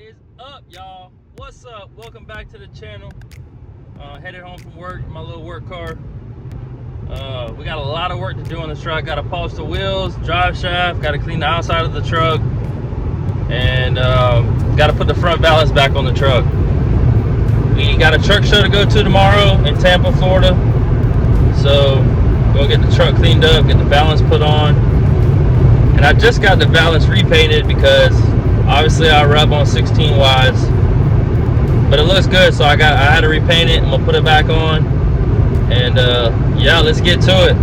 is up, y'all? What's up? Welcome back to the channel. Headed home from work, my little work car. We got a lot of work to do on this truck. Got to polish the wheels, drive shaft, got to clean the outside of the truck, and got to put the front ballast back on the truck. We got a truck show to go to tomorrow in Tampa, Florida. So go get the truck cleaned up, get the balance put on. And I just got the balance repainted because obviously I rub on 16 wides, but it looks good, so I had to repaint it. I'm gonna put it back on, and yeah, let's get to it.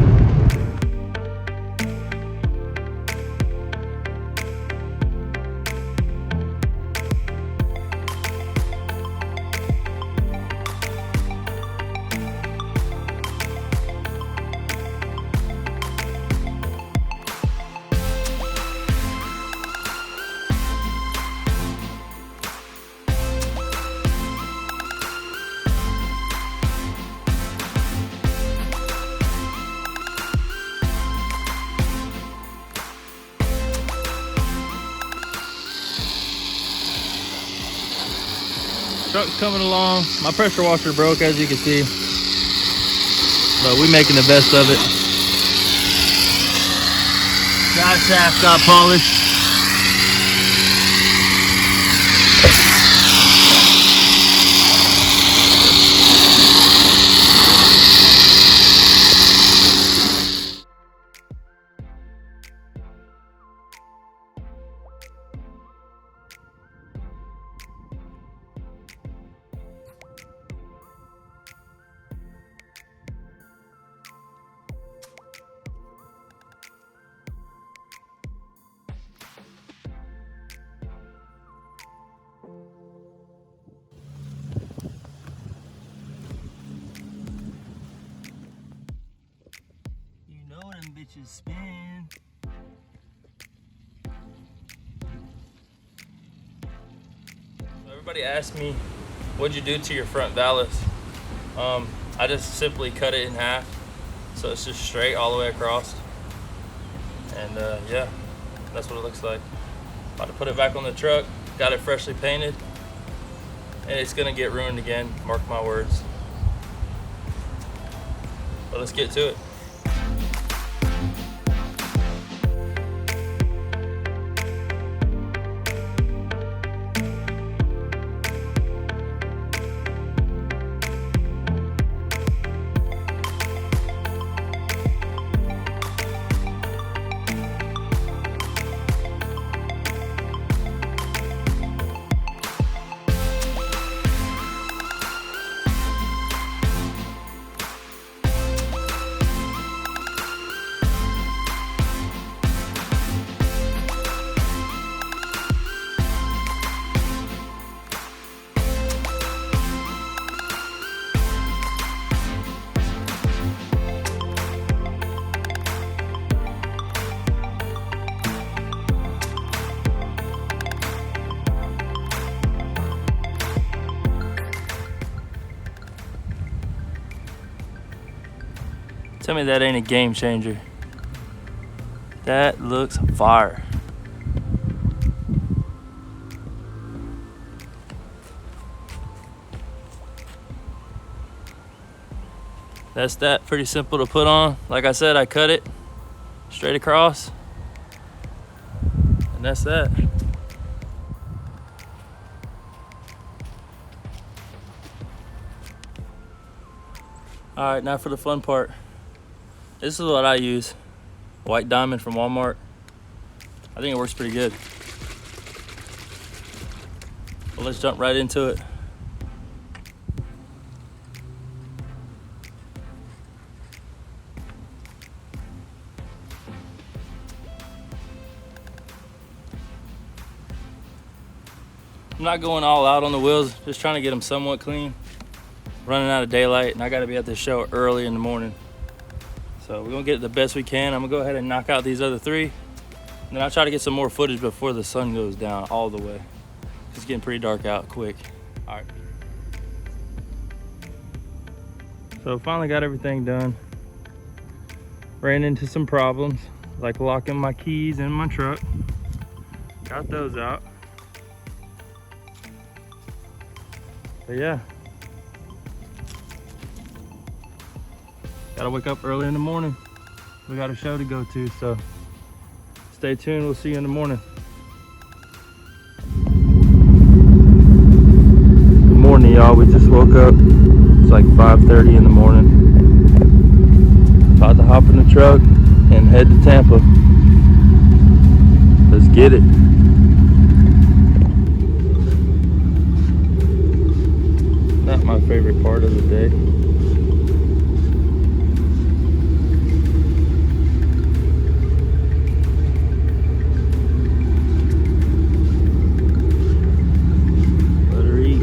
Truck's coming along. My pressure washer broke, as you can see, but we're making the best of it. Drive shaft got polished. Bitches spin. Everybody asked me, what'd you do to your front ballast? I just simply cut it in half, so it's just straight all the way across. And yeah, that's what it looks like. About to put it back on the truck. Got it freshly painted, and it's gonna get ruined again, mark my words. But let's get to it. Tell me that ain't a game changer. That looks fire. That's that. Pretty simple to put on. Like I said, I cut it straight across, and that's that. All right, now for the fun part. This is what I use, white diamond from Walmart. I think it works pretty good. Well, let's jump right into it. I'm not going all out on the wheels, just trying to get them somewhat clean. Running out of daylight, and I gotta be at the show early in the morning. So we're gonna get it the best we can. I'm gonna go ahead and knock out these other three, and then I'll try to get some more footage before the sun goes down all the way. It's getting pretty dark out quick. All right. So finally got everything done. Ran into some problems, like locking my keys in my truck. Got those out. But yeah. Gotta wake up early in the morning. We got a show to go to, so stay tuned. We'll see you in the morning. Good morning, y'all. We just woke up. It's like 5:30 in the morning. About to hop in the truck and head to Tampa. Let's get it. Not my favorite part of the day. Let her eat.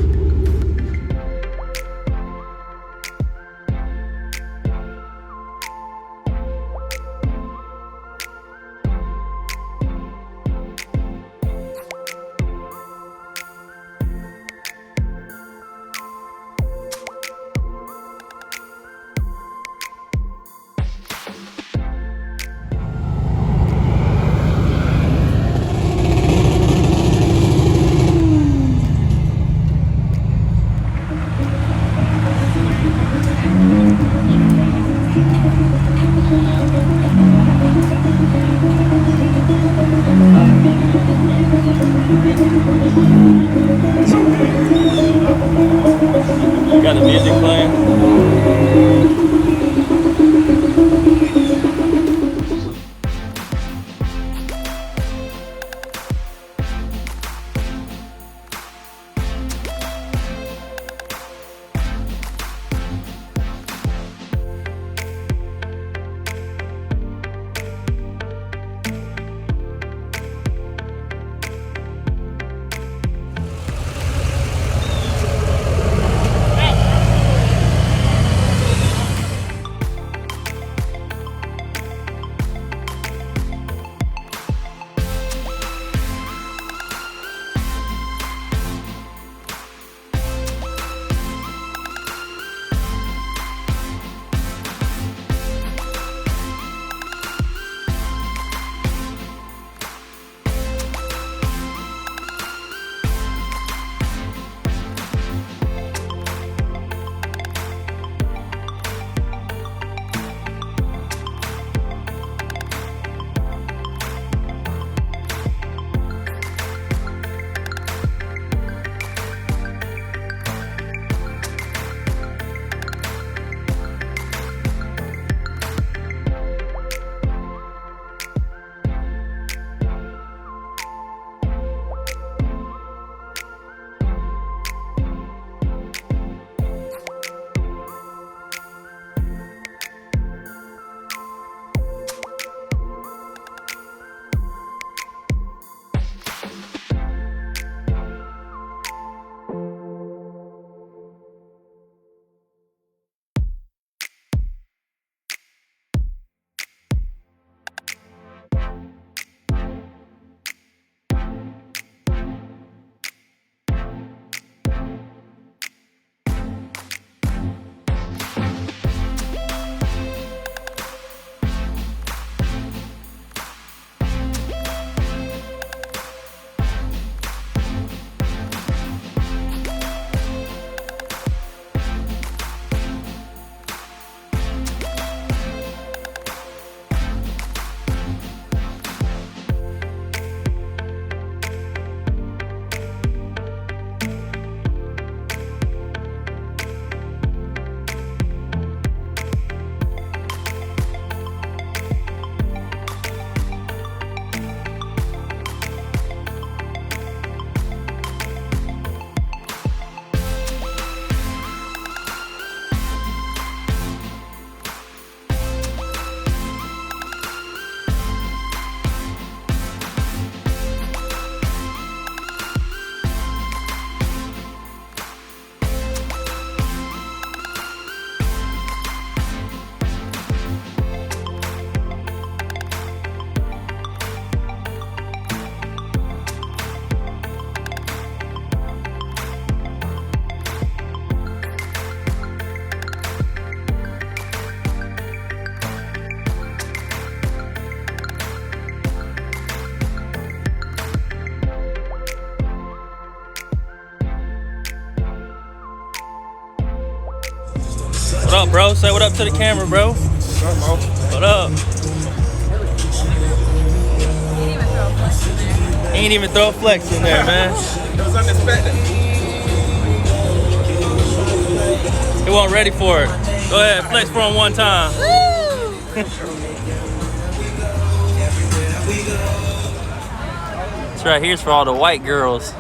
up, bro? Say what up to the camera, bro. What's up, Mo? What up? Ain't even throw a flex in there, man. It was unexpected. He wasn't ready for it. Go ahead, flex for him one time. This right here's for all the white girls.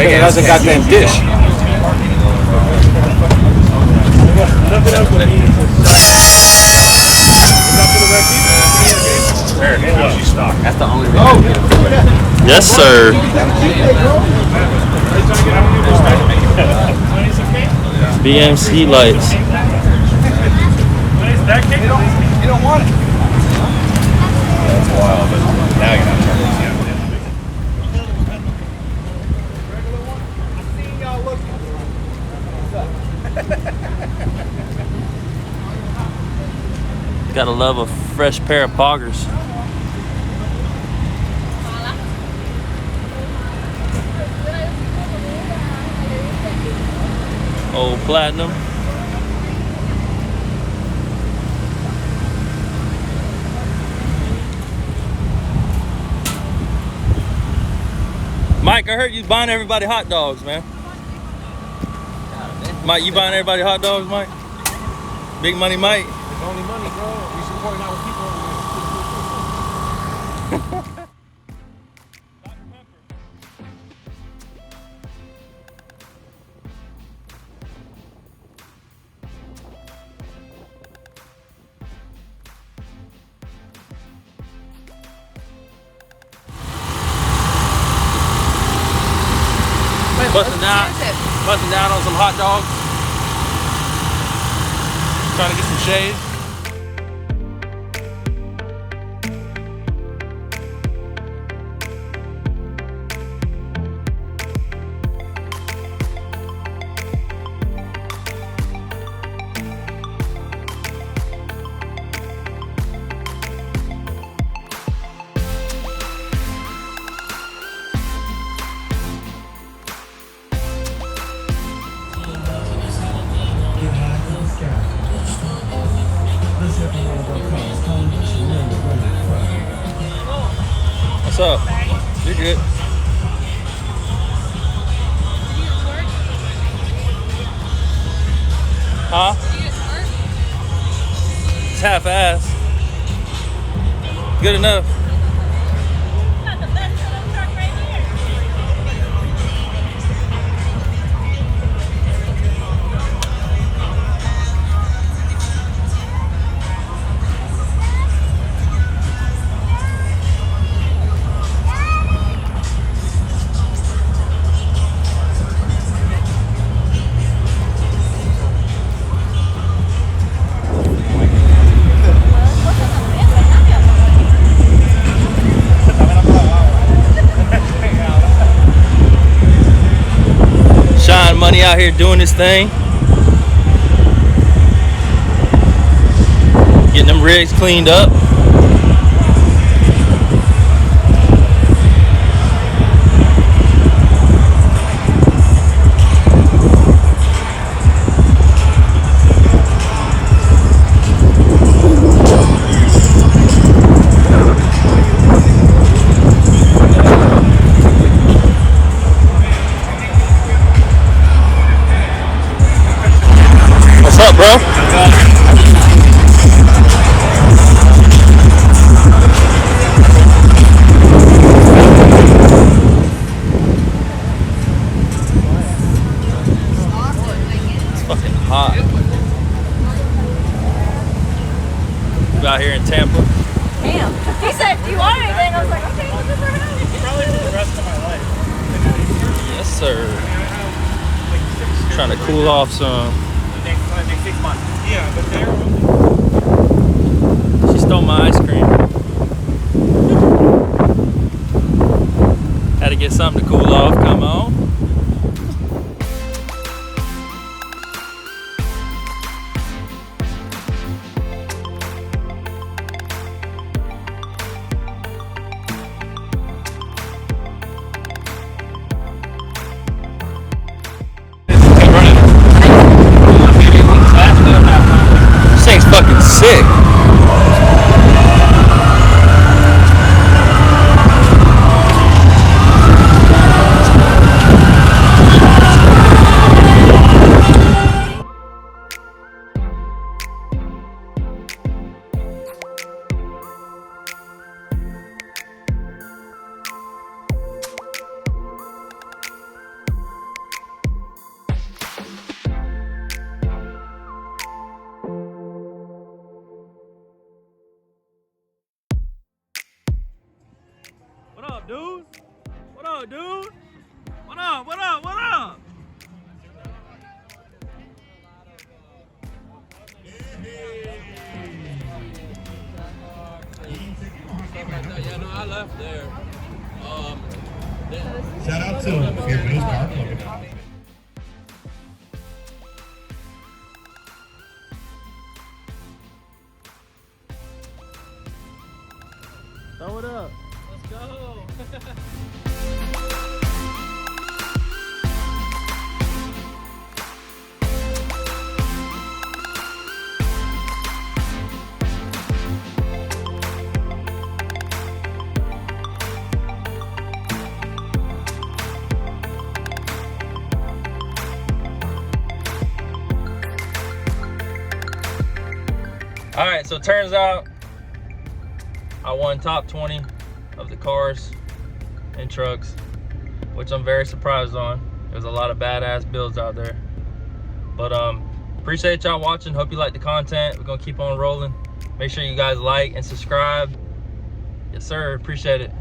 That's a goddamn dish. That's the only reason. Yes, sir. BMC lights. You don't want it. That's wild, but now you're not trying to. Gotta love a fresh pair of poggers. Old platinum. Mike, I heard you buying everybody hot dogs, man. Mike, you buying everybody hot dogs, Mike? Big money, Mike. It's only money, bro. We supporting our people. Busting down on some hot dogs. Trying to get some shade. What's up? You're good. Huh? It's half-ass. Good enough. Money out here doing this thing, getting them rigs cleaned up. out here in Tampa. Damn. He said, do you want anything? I was like, okay, looking for him. Probably for the rest of my life. Yes, sir. Trying to cool off some. Next 6 months. Yeah, but they're She stole my ice cream. Had to get something to cool off. Come on. This thing's fucking sick. What up, dude? What up, dude? What up? What up? What up? Yeah, no, I left there. shout out to Fairview's Car Club. Throw it up. Let's go. All right, so it turns out I won top 20 of the cars and trucks, which I'm very surprised on. There's a lot of badass builds out there. But appreciate y'all watching. Hope you like the content. We're gonna keep on rolling. Make sure you guys like and subscribe. Yes, sir. Appreciate it.